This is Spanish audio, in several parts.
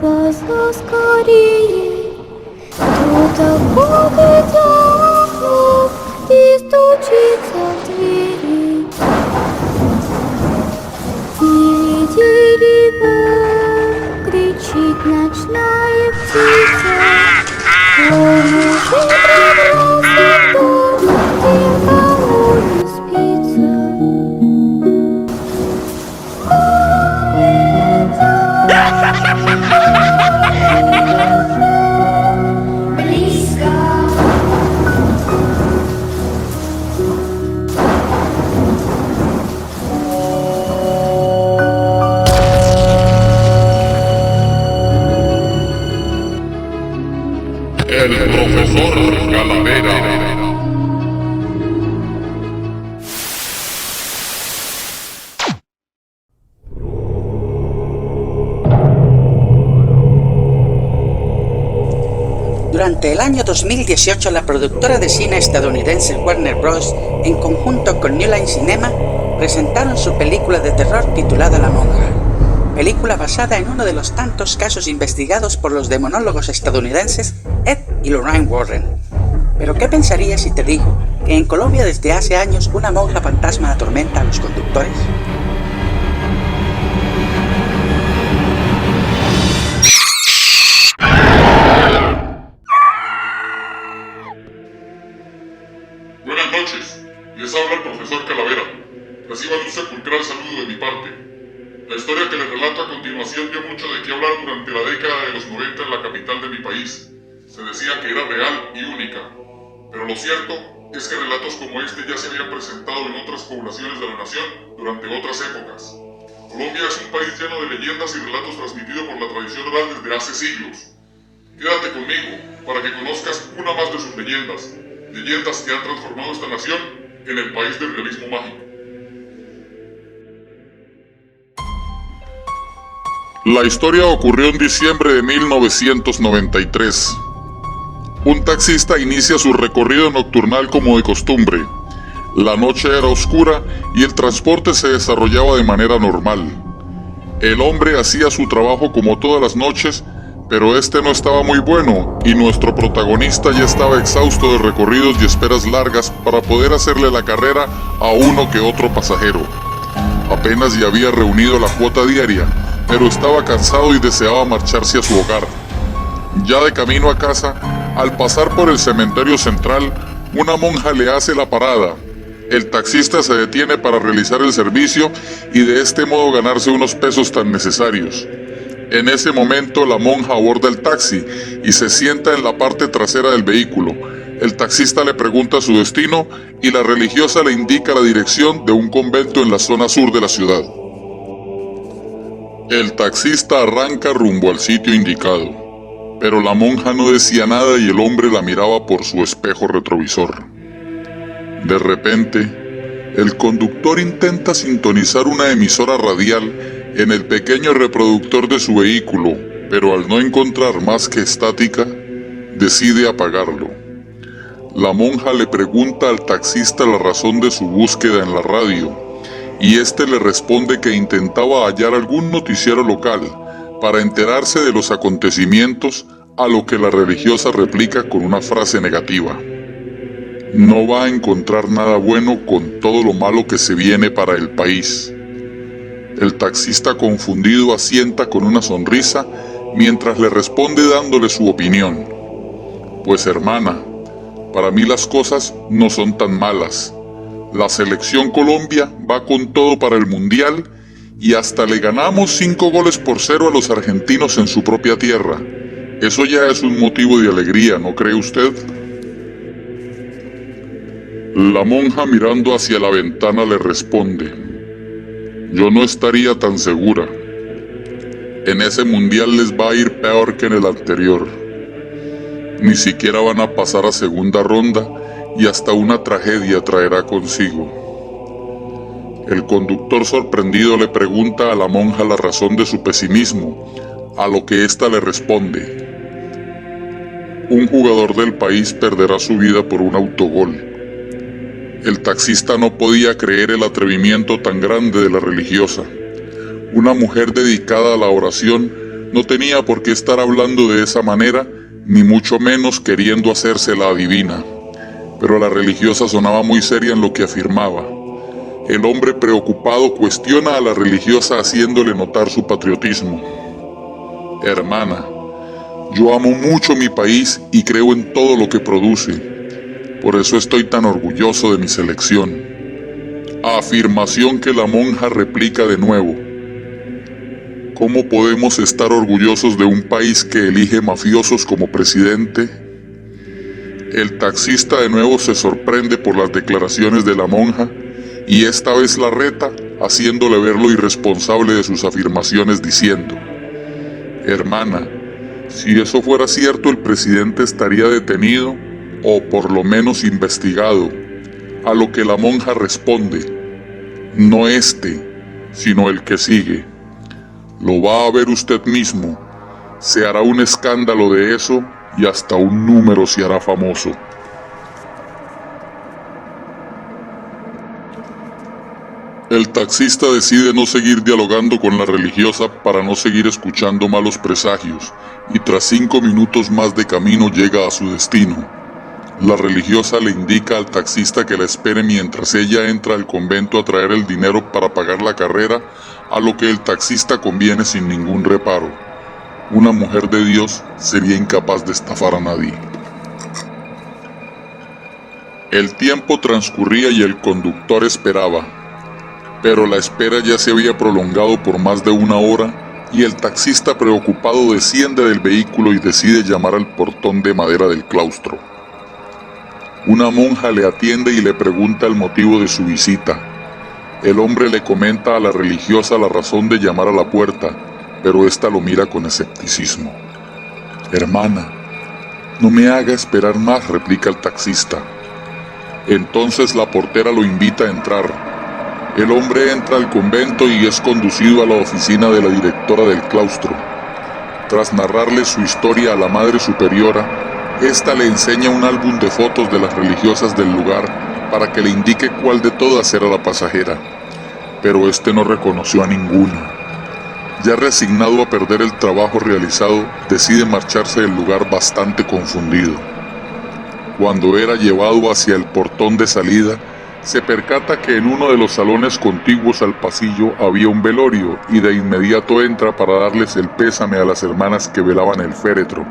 глаза скорее. Кто-то ходит за окном и стучится в двери. Деревом кричит ночная птица. Луна пробрался в дом, никому не спится. Близко. El profesor Calavera. Durante el año 2018, la productora de cine estadounidense Warner Bros., en conjunto con New Line Cinema, presentaron su película de terror titulada La Monja, película basada en uno de los tantos casos investigados por los demonólogos estadounidenses Ed y Lorraine Warren. Pero ¿qué pensarías si te digo que en Colombia desde hace años una monja fantasma atormenta a los conductores? Buenas noches, les habla el profesor Calavera. Reciban un sepulcral saludo de mi parte. La historia que les relato a continuación dio mucho de qué hablar durante la década de los 90 en la capital de mi país. Se decía que era real y única, pero lo cierto es que relatos como este ya se habían presentado en otras poblaciones de la nación durante otras épocas. Colombia es un país lleno de leyendas y relatos transmitidos por la tradición oral desde hace siglos. Quédate conmigo para que conozcas una más de sus leyendas, leyendas que han transformado esta nación en el país del realismo mágico. La historia ocurrió en diciembre de 1993. Un taxista inicia su recorrido nocturnal como de costumbre. La noche era oscura y el transporte se desarrollaba de manera normal. El hombre hacía su trabajo como todas las noches, pero este no estaba muy bueno y nuestro protagonista ya estaba exhausto de recorridos y esperas largas para poder hacerle la carrera a uno que otro pasajero. Apenas ya había reunido la cuota diaria, pero estaba cansado y deseaba marcharse a su hogar. Ya de camino a casa, al pasar por el cementerio central, una monja le hace la parada. El taxista se detiene para realizar el servicio y de este modo ganarse unos pesos tan necesarios. En ese momento la monja aborda el taxi y se sienta en la parte trasera del vehículo. El taxista le pregunta su destino y la religiosa le indica la dirección de un convento en la zona sur de la ciudad. El taxista arranca rumbo al sitio indicado, pero la monja no decía nada y el hombre la miraba por su espejo retrovisor. De repente, el conductor intenta sintonizar una emisora radial en el pequeño reproductor de su vehículo, pero al no encontrar más que estática, decide apagarlo. La monja le pregunta al taxista la razón de su búsqueda en la radio, y este le responde que intentaba hallar algún noticiero local para enterarse de los acontecimientos, a lo que la religiosa replica con una frase negativa: no va a encontrar nada bueno con todo lo malo que se viene para el país. El taxista confundido asienta con una sonrisa mientras le responde dándole su opinión: pues hermana, para mí las cosas no son tan malas. La selección Colombia va con todo para el mundial y hasta le ganamos 5-0 a los argentinos en su propia tierra. Eso ya es un motivo de alegría, ¿no cree usted? La monja, mirando hacia la ventana, le responde: yo no estaría tan segura. En ese mundial les va a ir peor que en el anterior. Ni siquiera van a pasar a segunda ronda y hasta una tragedia traerá consigo. El conductor, sorprendido, le pregunta a la monja la razón de su pesimismo, a lo que ésta le responde: un jugador del país perderá su vida por un autogol. El taxista no podía creer el atrevimiento tan grande de la religiosa. Una mujer dedicada a la oración No tenía por qué estar hablando de esa manera, ni mucho menos queriendo hacerse la adivina. Pero la religiosa sonaba muy seria en lo que afirmaba. El hombre preocupado cuestiona a la religiosa haciéndole notar su patriotismo. Hermana, yo amo mucho mi país y creo en todo lo que produce. Por eso estoy tan orgulloso de mi selección. Afirmación que la monja replica de nuevo. ¿Cómo podemos estar orgullosos de un país que elige mafiosos como presidente? El taxista de nuevo se sorprende por las declaraciones de la monja y esta vez la reta, haciéndole ver lo irresponsable de sus afirmaciones, diciendo: hermana, si eso fuera cierto, el presidente estaría detenido o por lo menos investigado. A lo que la monja responde: no este, sino el que sigue. Lo va a ver usted mismo. Se hará un escándalo de eso y hasta un número se hará famoso. El taxista decide no seguir dialogando con la religiosa para no seguir escuchando malos presagios, y tras 5 minutos más de camino llega a su destino. La religiosa le indica al taxista que la espere mientras ella entra al convento a traer el dinero para pagar la carrera, a lo que el taxista conviene sin ningún reparo. Una mujer de Dios sería incapaz de estafar a nadie. El tiempo transcurría y el conductor esperaba, pero la espera ya se había prolongado por más de 1 hora y el taxista preocupado desciende del vehículo y decide llamar al portón de madera del claustro. Una monja le atiende y le pregunta el motivo de su visita. El hombre le comenta a la religiosa la razón de llamar a la puerta, pero ésta lo mira con escepticismo. Hermana, no me haga esperar más, replica el taxista. Entonces la portera lo invita a entrar. El hombre entra al convento y es conducido a la oficina de la directora del claustro. Tras narrarle su historia a la madre superiora, esta le enseña un álbum de fotos de las religiosas del lugar para que le indique cuál de todas era la pasajera, pero este no reconoció a ninguna. Ya resignado a perder el trabajo realizado, decide marcharse del lugar bastante confundido. Cuando era llevado hacia el portón de salida, se percata que en uno de los salones contiguos al pasillo había un velorio y de inmediato entra para darles el pésame a las hermanas que velaban el féretro.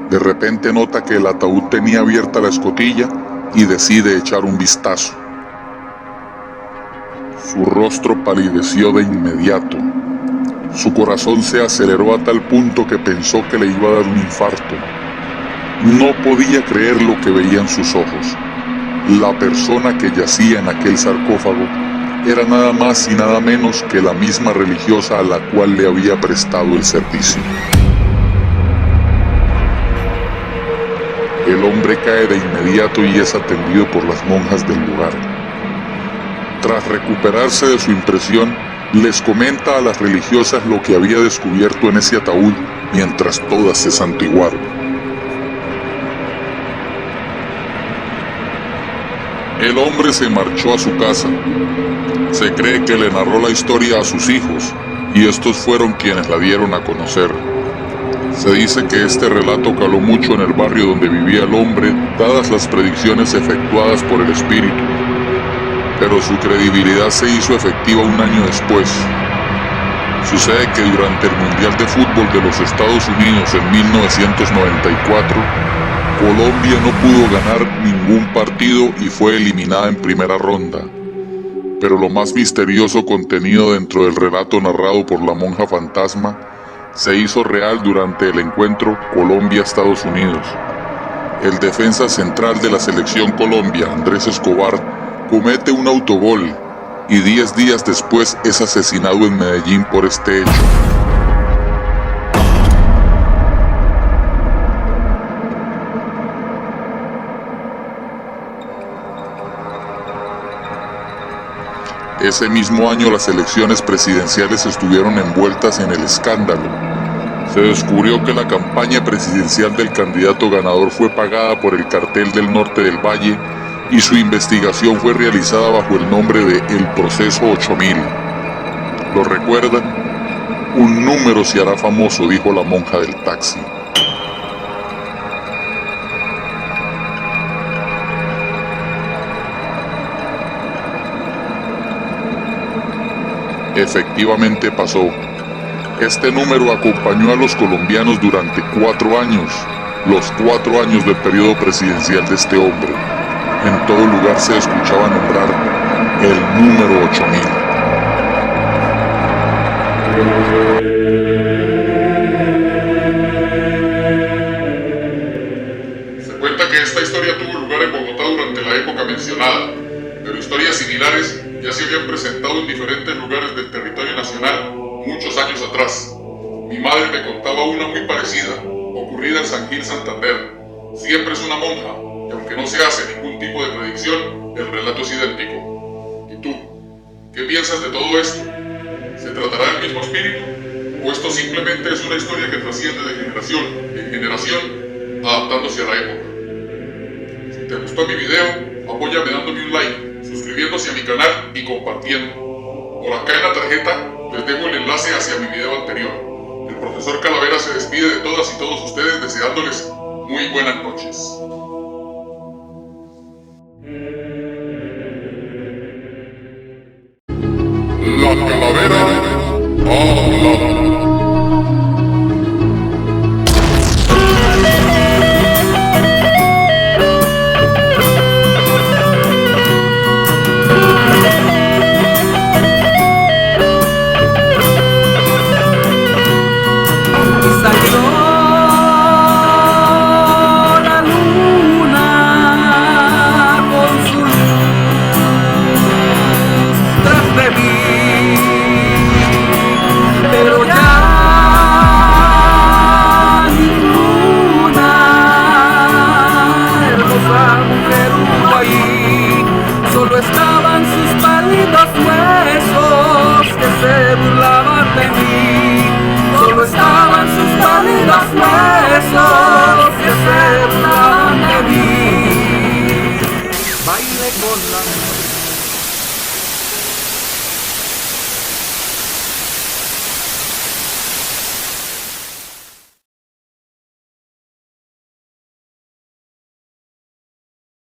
De repente nota que el ataúd tenía abierta la escotilla y decide echar un vistazo. Su rostro palideció de inmediato. Su corazón se aceleró a tal punto que pensó que le iba a dar un infarto. No podía creer lo que veía en sus ojos. La persona que yacía en aquel sarcófago era nada más y nada menos que la misma religiosa a la cual le había prestado el servicio. El hombre cae de inmediato y es atendido por las monjas del lugar. Tras recuperarse de su impresión, les comenta a las religiosas lo que había descubierto en ese ataúd, mientras todas se santiguaron. El hombre se marchó a su casa. Se cree que le narró la historia a sus hijos, y estos fueron quienes la dieron a conocer. Se dice que este relato caló mucho en el barrio donde vivía el hombre, dadas las predicciones efectuadas por el espíritu. Pero su credibilidad se hizo efectiva 1 año después. Sucede que durante el Mundial de Fútbol de los Estados Unidos en 1994, Colombia no pudo ganar ningún partido y fue eliminada en primera ronda. Pero lo más misterioso contenido dentro del relato narrado por la monja fantasma se hizo real durante el encuentro Colombia-Estados Unidos. El defensa central de la selección Colombia, Andrés Escobar, comete un autogol y 10 días después es asesinado en Medellín por este hecho. Ese mismo año las elecciones presidenciales estuvieron envueltas en el escándalo. Se descubrió que la campaña presidencial del candidato ganador fue pagada por el cartel del Norte del Valle y su investigación fue realizada bajo el nombre de El Proceso 8000. ¿Lo recuerdan? Un número se hará famoso, dijo la monja del taxi. Efectivamente pasó. Este número acompañó a los colombianos durante 4 años, los 4 años del periodo presidencial de este hombre. En todo lugar se escuchaba nombrar el número 8000. Se cuenta que esta historia tuvo lugar en Bogotá durante la época mencionada, pero historias similares ya se habían presentado en diferentes lugares del territorio nacional muchos años atrás. Mi madre me contaba una muy parecida, ocurrida en San Gil, Santander. Siempre es una monja, y aunque no se hace ningún tipo de predicción, el relato es idéntico. ¿Y tú? ¿Qué piensas de todo esto? ¿Se tratará del mismo espíritu? ¿O esto simplemente es una historia que trasciende de generación en generación, adaptándose a la época? Si te gustó mi video, apóyame dándome un like, suscribiéndose a mi canal y compartiendo. Por acá en la tarjeta les dejo el enlace hacia mi video anterior. El profesor Calavera se despide de todas y todos ustedes deseándoles muy buenas noches.